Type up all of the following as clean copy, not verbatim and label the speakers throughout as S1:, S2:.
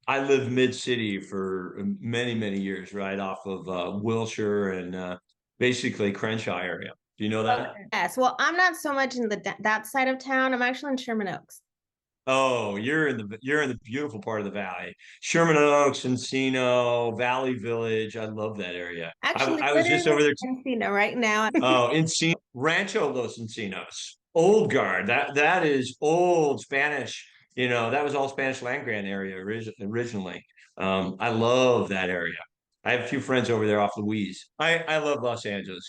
S1: I lived mid city for many, many years, right off of Wilshire and basically Crenshaw area. Do you know that?
S2: Okay. Yes. Well, I'm not so much in that side of town. I'm actually in Sherman Oaks.
S1: Oh, you're in the beautiful part of the valley. Sherman Oaks, Encino, Valley Village. I love that area.
S2: Actually,
S1: I was just
S2: literally
S1: over there.
S2: in Encino right now.
S1: Oh, Encino, Rancho Los Encinos, Old Guard. That is old Spanish. That was all Spanish land grant area originally. I love that area. I have a few friends over there off Louise. I love Los Angeles.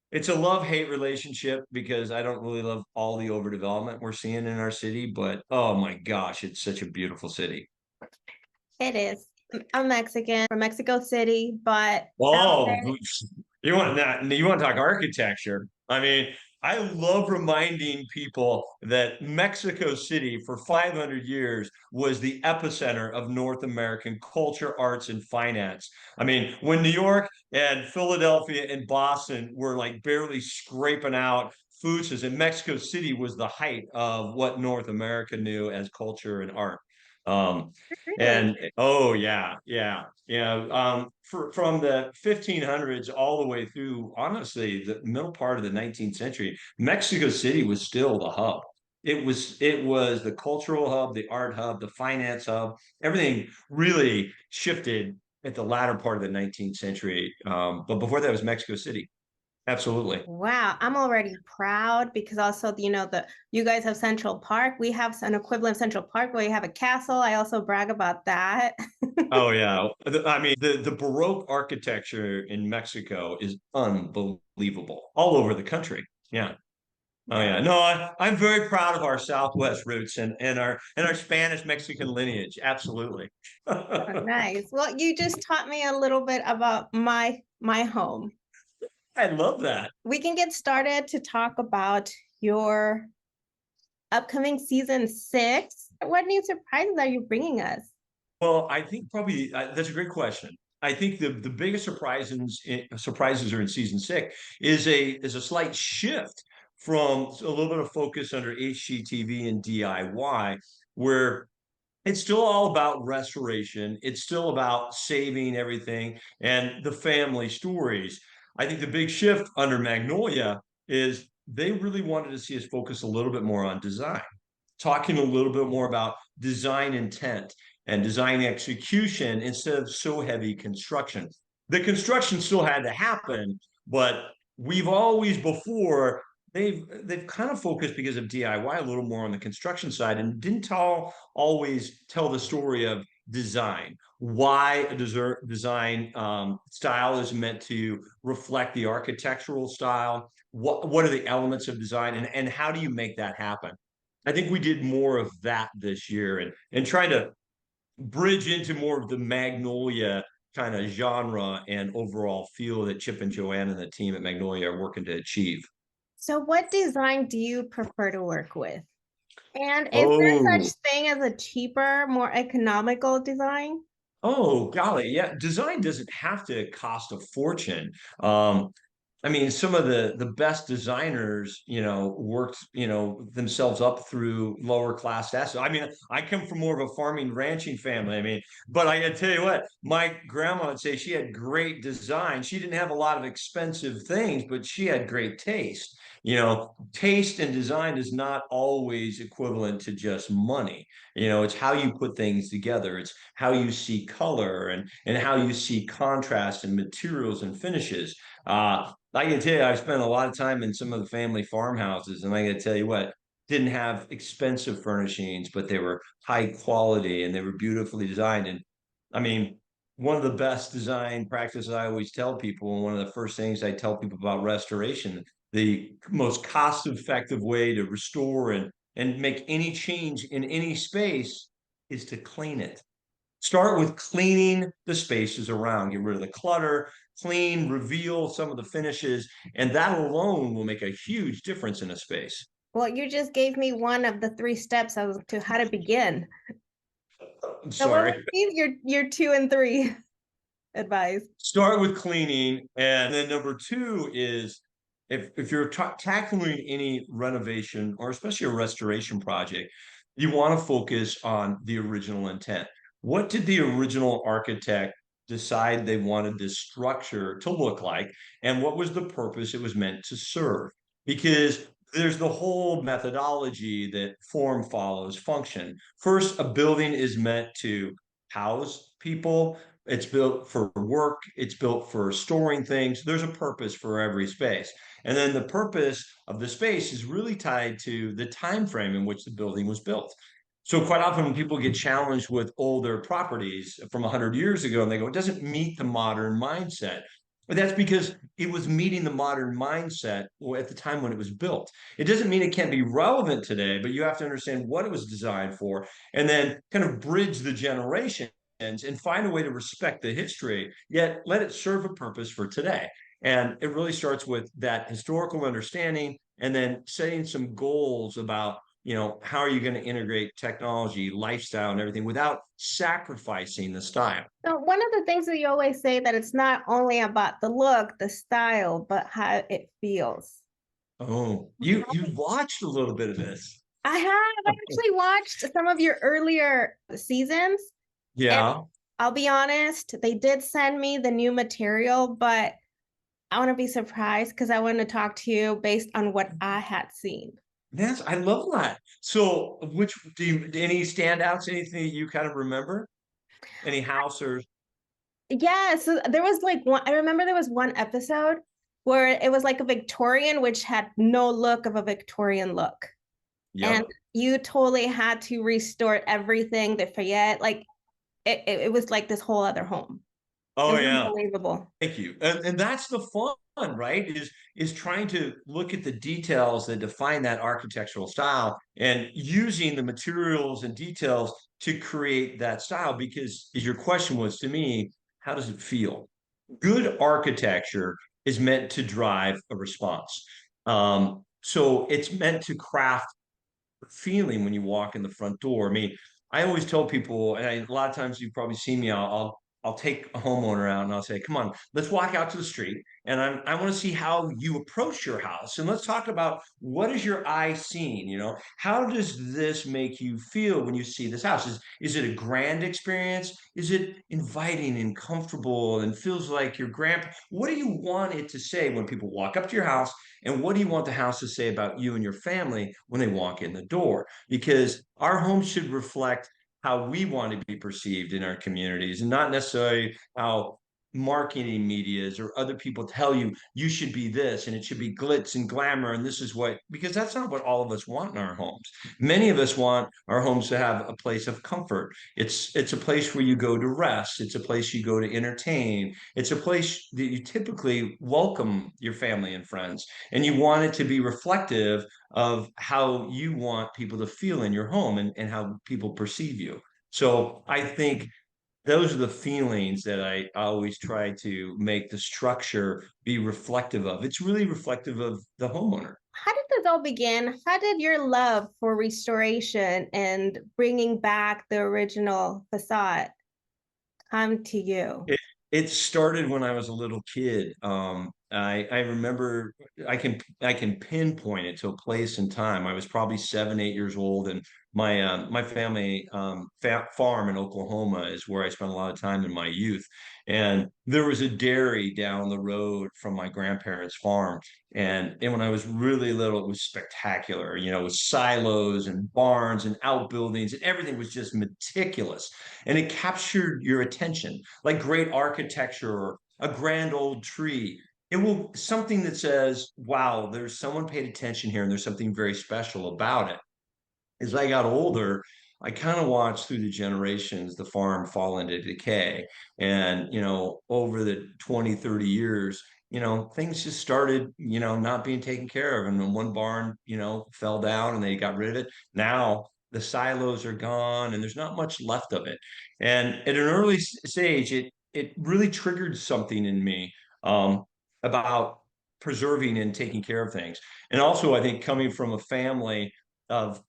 S1: It's a love-hate relationship because I don't really love all the overdevelopment we're seeing in our city, but oh my gosh, it's such a beautiful city.
S2: It is. I'm Mexican from Mexico City, but out
S1: Oh,
S2: there.
S1: you want to talk architecture? I mean, I love reminding people that Mexico City for 500 years was the epicenter of North American culture, arts, and finance. I mean, when New York and Philadelphia and Boston were like barely scraping out food system, Mexico City was the height of what North America knew as culture and art. Um,
S2: Really?
S1: and oh yeah, yeah, yeah. From the 1500s all the way through, honestly, the middle part of the 19th century, Mexico City was still the hub. It was the cultural hub, the art hub, the finance hub. Everything really shifted at the latter part of the 19th century. But before that was Mexico City. Absolutely.
S2: Wow, I'm already proud because also, the you guys have Central Park. We have an equivalent of Central Park where you have a castle. I also brag about that.
S1: Oh yeah. I mean, the Baroque architecture in Mexico is unbelievable all over the country. Yeah. Oh
S2: Yeah.
S1: yeah. No, I'm very proud of our Southwest roots and our Spanish Mexican lineage. Absolutely.
S2: Oh,
S1: I
S2: nice. Well, you just taught me a little bit about my home.
S1: love that.
S2: We can get started to talk about your upcoming season 6. What new surprises are you bringing us?
S1: Well, I think probably that's a great question. I think the biggest surprises are in season 6 is a slight shift from a little bit of focus under HGTV and DIY, where it's still all about restoration. It's still about saving everything and the family stories. I think the big shift under Magnolia is they really wanted to see us focus a little bit more on design, talking a little bit more about design intent and design execution instead of so heavy construction. The construction still had to happen, but we've always before they've kind of focused because of DIY a little more on the construction side and didn't always tell the story of design, why a design style is meant to reflect the architectural style, what are the elements of design, and how do you make that happen. I think we did more of that this year and trying to bridge into more of the Magnolia kind of genre and overall feel that Chip and Joanne and the team at Magnolia are working to achieve.
S2: So, what design do you prefer to work with? And is there
S1: Oh,
S2: such thing as a cheaper, more economical design?
S1: oh, golly, yeah. Design doesn't have to cost a fortune. I mean, some of the best designers, worked, themselves up through lower class assets. I mean, I come from more of a farming ranching family. I mean, but I gotta tell you what, my grandma would say she had great design. She didn't have a lot of expensive things, but she had great taste. Taste and design is not always equivalent to just money. It's how you put things together. It's how you see color and how you see contrast and materials and finishes. I can tell you, I've spent a lot of time in some of the family farmhouses, and I got to tell you what, didn't have expensive furnishings, but they were high quality and they were beautifully designed. And I mean, one of the best design practices I always tell people, and one of the first things I tell people about restoration, the most cost-effective way to restore and make any change in any space is to clean it. Start with cleaning the spaces around, get rid of the clutter, clean, reveal some of the finishes, and that alone will make a huge difference in a space.
S2: Well, you just gave me one of the 3 steps as to how to begin.
S1: I'm
S2: So, what
S1: sorry.
S2: would be your 2 and 3 advice?
S1: Start with cleaning, and then number two is if you're tackling any renovation or especially a restoration project, You want to focus on the original intent. What did the original architect decide they wanted this structure to look like? And what was the purpose it was meant to serve? Because there's the whole methodology that form follows function. First, a building is meant to house people. It's built for work. It's built for storing things. There's a purpose for every space. And then the purpose of the space is really tied to the time frame in which the building was built. So quite often when people get challenged with older properties from 100 years ago and they go, it doesn't meet the modern mindset. But that's because it was meeting the modern mindset at the time when it was built. It doesn't mean it can't be relevant today, but you have to understand what it was designed for and then kind of bridge the generations and find a way to respect the history, yet let it serve a purpose for today. And it really starts with that historical understanding and then setting some goals about, how are you going to integrate technology, lifestyle, and everything without sacrificing the style.
S2: So one of the things that you always say that it's not only about the look, the style, but how it feels.
S1: Oh, you watched a little bit of this.
S2: I have. I actually watched some of your earlier seasons, and
S1: Yeah.
S2: I'll be honest, they did send me the new material, but I want to be surprised because I want to talk to you based on what I had seen.
S1: Yes, I love that. So, which any standouts, anything that you kind of remember? Any house or
S2: Yeah, so there was like one, I remember there was one episode where it was like a Victorian, which had no look of a Victorian look. And
S1: Yep.
S2: you totally had to restore everything, the Fayette, like it was like this whole other home. It
S1: Oh
S2: was
S1: yeah.
S2: unbelievable.
S1: Thank you. And that's the fun, right? Is trying to look at the details that define that architectural style and using the materials and details to create that style. Because as your question was to me, how does it feel? Good architecture is meant to drive a response. So it's meant to craft feeling when you walk in the front door. I mean, I always tell people, and a lot of times you've probably seen me, I'll take a homeowner out and I'll say, come on, let's walk out to the street. And I want to see how you approach your house. And let's talk about what is your eye seeing? How does this make you feel when you see this house? Is it a grand experience? Is it inviting and comfortable and feels like your grandpa? What do you want it to say when people walk up to your house? And what do you want the house to say about you and your family when they walk in the door? Because our home should reflect how we want to be perceived in our communities and not necessarily how marketing medias or other people tell you you should be this and it should be glitz and glamour and this is what, because that's not what all of us want in our homes. Many of us want our homes to have a place of comfort. It's a place where you go to rest. It's a place you go to entertain. It's a place that you typically welcome your family and friends, and you want it to be reflective of how you want people to feel in your home and how people perceive you. So I think those are the feelings that I always try to make the structure be reflective of. It's really reflective of the homeowner.
S2: How did this all begin? How did your love for restoration and bringing back the original facade come to you?
S1: It started when I was a little kid. I remember I can pinpoint it to a place and time. I was probably 7, 8 years old, and my family farm in Oklahoma is where I spent a lot of time in my youth. And there was a dairy down the road from my grandparents' farm, and when I was really little, it was spectacular. With silos and barns and outbuildings, and everything was just meticulous, and it captured your attention like great architecture or a grand old tree. It will something that says, wow, there's someone paid attention here and there's something very special about it. As I got older, I kind of watched through the generations the farm fall into decay. And, over the 20, 30 years, things just started, not being taken care of. And then one barn, fell down and they got rid of it. Now the silos are gone and there's not much left of it. And at an early stage, it really triggered something in me about preserving and taking care of things. And also, I think coming from a family of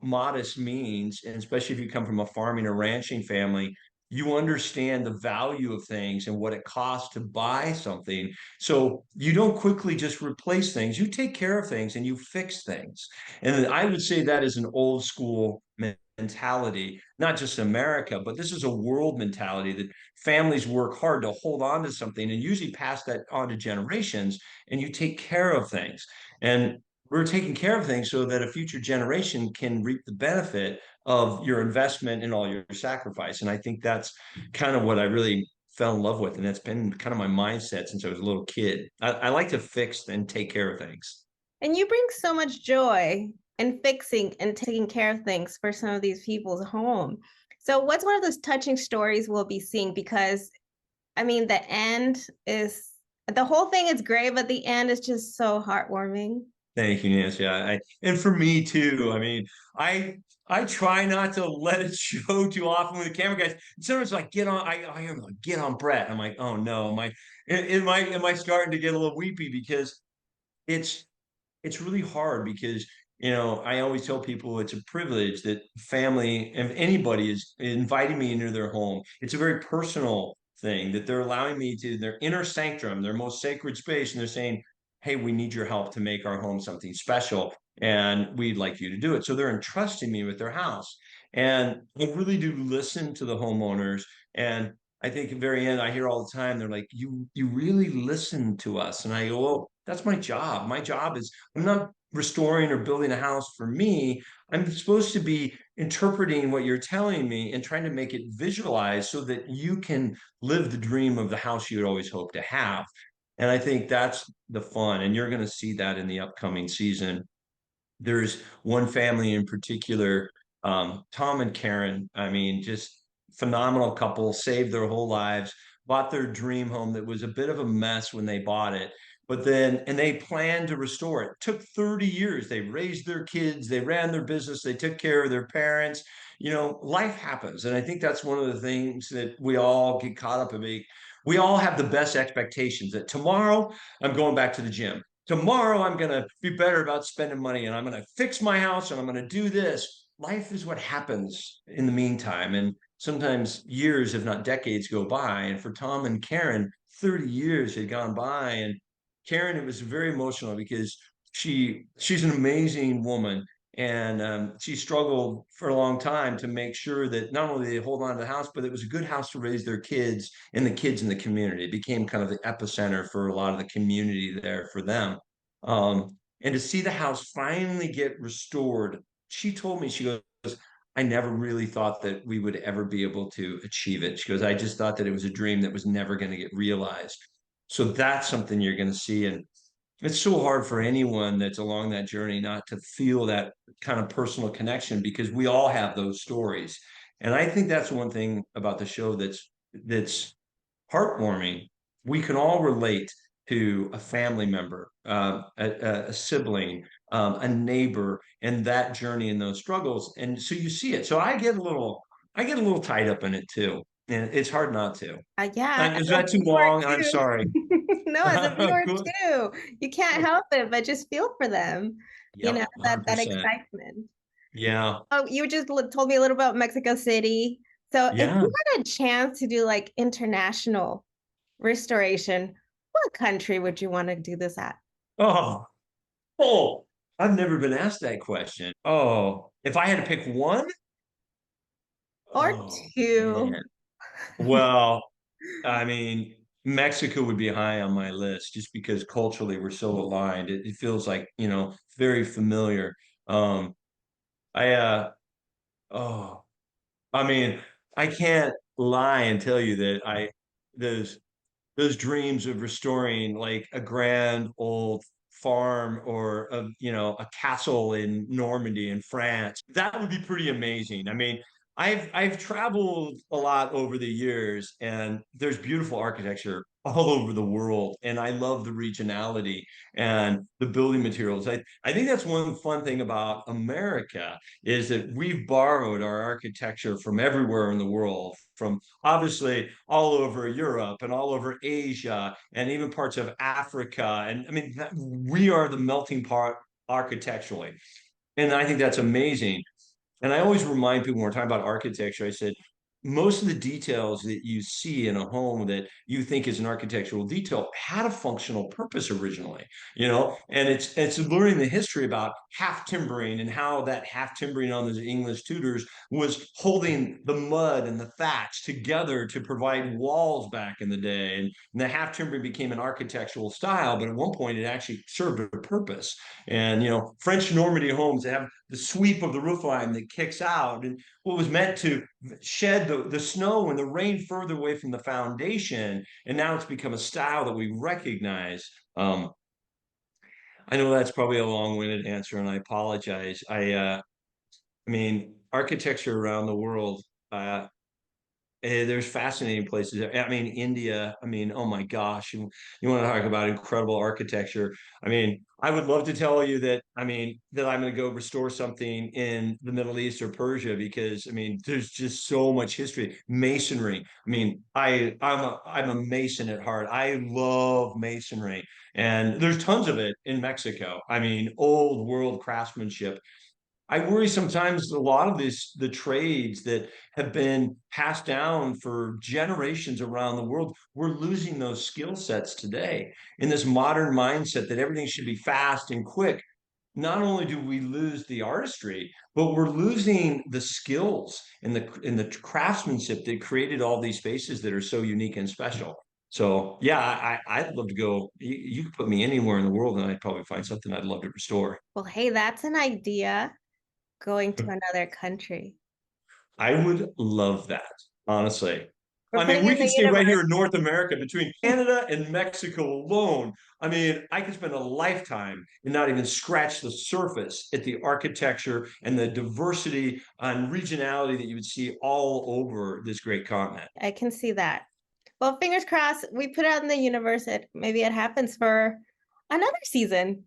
S1: modest means, and especially if you come from a farming or ranching family, you understand the value of things and what it costs to buy something. So you don't quickly just replace things, you take care of things and you fix things. And I would say that is an old school mentality, not just in America, but this is a world mentality that families work hard to hold on to something and usually pass that on to generations, and you take care of things. And we're taking care of things so that a future generation can reap the benefit of your investment and all your sacrifice. And I think that's kind of what I really fell in love with. And that's been kind of my mindset since I was a little kid. I like to fix and take care of things.
S2: And you bring so much joy in fixing and taking care of things for some of these people's home. So, what's one of those touching stories we'll be seeing? Because, I mean, the end is the whole thing is great, but the end is just so heartwarming.
S1: Thank you, Nancy. And for me too. I mean, I I try not to let it show too often with the camera guys. Sometimes like get on, I hear them like get on Brett. I'm like, oh no, am I starting to get a little weepy because it's it's really hard because I always tell people it's a privilege that family and anybody is inviting me into their home. It's a very personal thing that they're allowing me to their inner sanctum, their most sacred space, and they're saying, hey, we need your help to make our home something special, and we'd like you to do it. So they're entrusting me with their house, and I really do listen to the homeowners. And I think at the very end, I hear all the time, they're like, you really listen to us. And I go, well, that's my job. My job is I'm not restoring or building a house for me. I'm supposed to be interpreting what you're telling me and trying to make it visualize so that you can live the dream of the house you would always hope to have. And I think that's the fun. And you're going to see that in the upcoming season. There's one family in particular, Tom and Karen. I mean, just phenomenal couple, saved their whole lives, bought their dream home that was a bit of a mess when they bought it. But then, and they planned to restore it. It took 30 years. They raised their kids, they ran their business, they took care of their parents. Life happens. And I think that's one of the things that we all get caught up in. We all have the best expectations that tomorrow I'm going back to the gym. Tomorrow I'm going to be better about spending money and I'm going to fix my house and I'm going to do this. Life is what happens in the meantime. And sometimes years, if not decades, go by. And for Tom and Karen, 30 years had gone by. And Karen, it was very emotional because she's an amazing woman. And she struggled for a long time to make sure that not only they hold on to the house, but it was a good house to raise their kids and the kids in the community. It became kind of the epicenter for a lot of the community there for them. And to see the house finally get restored, she told me, she goes, I never really thought that we would ever be able to achieve it. She goes, I just thought that it was a dream that was never going to get realized. So that's something you're going to see. And it's so hard for anyone that's along that journey not to feel that kind of personal connection because we all have those stories. And I think that's one thing about the show that's heartwarming. We can all relate to a family member, a sibling, a neighbor, and that journey and those struggles. And so you see it. So I get a little tied up in it too, and it's hard not to.
S2: Yeah, as
S1: Is
S2: a
S1: that too
S2: viewer
S1: long? I'm
S2: too.
S1: sorry.
S2: No, as a viewer
S1: Good.
S2: too, you can't help it but just feel for them.
S1: Yep,
S2: That
S1: 100%.
S2: excitement.
S1: Yeah,
S2: Oh, you just told me a little about Mexico City. So, if
S1: yeah.
S2: you had a chance to do like international restoration, what country would you want to do this at?
S1: Oh, oh, I've never been asked that question. Oh, if I had to pick one,
S2: Or
S1: oh
S2: two?
S1: man. Well, I mean, Mexico would be high on my list just because culturally we're so aligned. It feels like, very familiar. Um, I oh, I mean, I can't lie and tell you that those those dreams of restoring like a grand old farm or a castle in Normandy in France. That would be pretty amazing. I mean, I've traveled a lot over the years and there's beautiful architecture all over the world and I love the regionality and the building materials. I think that's one fun thing about America is that we've borrowed our architecture from everywhere in the world, from obviously all over Europe and all over Asia and even parts of Africa. And I mean, we are the melting pot architecturally. And I think that's amazing. And I always remind people when we're talking about architecture, I said, most of the details that you see in a home that you think is an architectural detail had a functional purpose originally, and it's learning the history about half timbering and how that half timbering on those English Tudors was holding the mud and the thatch together to provide walls back in the day. And the half timbering became an architectural style, but at one point it actually served a purpose. And French Normandy homes that have the sweep of the roof line that kicks out, and what was meant to shed the snow and the rain further away from the foundation. And now it's become a style that we recognize. I know that's probably a long-winded answer, and I apologize. I mean, architecture around the world, there's fascinating places. I mean, India. I mean, oh my gosh, you want to talk about incredible architecture? I mean, I would love to tell you that. I mean, that I'm going to go restore something in the Middle East or Persia because I mean, there's just so much history. Masonry. I mean, I'm a mason at heart. I love masonry, and there's tons of it in Mexico. I mean, old world craftsmanship. I worry sometimes a lot of the trades that have been passed down for generations around the world, we're losing those skill sets today in this modern mindset that everything should be fast and quick. Not only do we lose the artistry, but we're losing the skills and the craftsmanship that created all these spaces that are so unique and special. So yeah, I'd love to go. You could put me anywhere in the world, and I'd probably find something I'd love to restore.
S2: Well, hey, that's an idea, going to another country.
S1: I would love that, honestly.
S2: We're
S1: I mean,
S2: putting it
S1: we
S2: in
S1: could
S2: the
S1: stay right here in
S2: universe.
S1: North America between Canada and Mexico alone. I mean, I could spend a lifetime and not even scratch the surface at the architecture and the diversity and regionality that you would see all over this great continent.
S2: I can see that. Well, fingers crossed, we put it out in the universe. Maybe it happens for another season.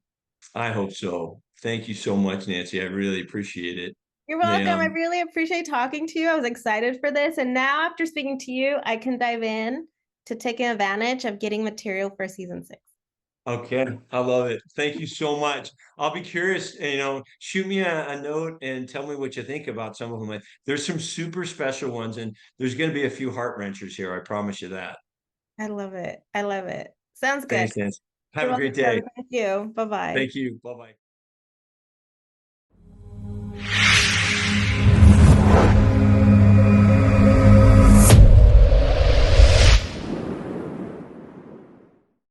S1: I hope so. Thank you so much, Nancy. I really appreciate it.
S2: You're
S1: The,
S2: welcome. I really appreciate talking to you. I was excited for this. And now, after speaking to you, I can dive in to taking advantage of getting material for season 6.
S1: Okay, I love it. Thank you so much. I'll be curious, shoot me a note and tell me what you think about some of them. There's some super special ones, and there's going to be a few heart wrenchers here. I promise you that.
S2: I love it. I love it. Sounds good.
S1: Thanks, Nancy. Have
S2: You're
S1: a great day.
S2: welcome. Thank you. Bye bye.
S1: Thank you. Bye bye.